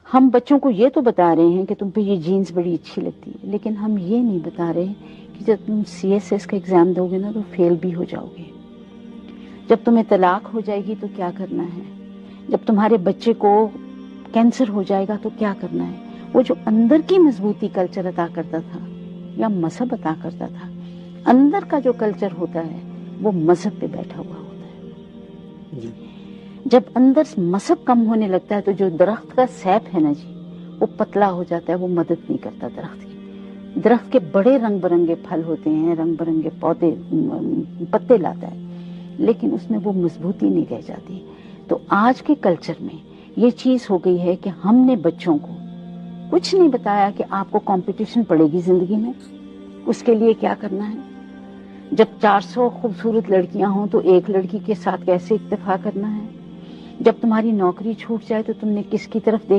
ہم بچوں کو یہ تو بتا رہے ہیں کہ تم پہ یہ جینز بڑی اچھی لگتی ہے، لیکن ہم یہ نہیں بتا رہے کہ جب تم CSS کا ایگزام دو گے نا تو فیل بھی ہو جاؤ گے، جب تمہیں طلاق ہو جائے گی تو کیا کرنا ہے، جب تمہارے بچے کو کینسر ہو جائے گا تو کیا کرنا ہے۔ وہ جو اندر کی مضبوطی کلچر عطا کرتا تھا یا مذہب عطا کرتا تھا، اندر کا جو کلچر ہوتا ہے وہ مذہب پہ بیٹھا ہوا ہوتا ہے جی جب اندر مذہب کم ہونے لگتا ہے تو جو درخت کا سیپ ہے نا جی وہ پتلا ہو جاتا ہے، وہ مدد نہیں کرتا درخت کی۔ درخت کے بڑے رنگ برنگے پھل ہوتے ہیں، رنگ برنگے پودے پتے لاتا ہے، لیکن اس میں وہ مضبوطی نہیں رہ جاتی۔ تو آج کے کلچر میں یہ چیز ہو گئی ہے کہ ہم نے بچوں کو کچھ نہیں بتایا کہ آپ کو کمپٹیشن پڑے گی زندگی میں، اس کے لیے کیا کرنا ہے۔ جب 400 خوبصورت لڑکیاں ہوں تو ایک لڑکی کے ساتھ کیسے اکتفا کرنا ہے۔ جب تمہاری نوکری چھوٹ جائے تو تم نے کس کی طرف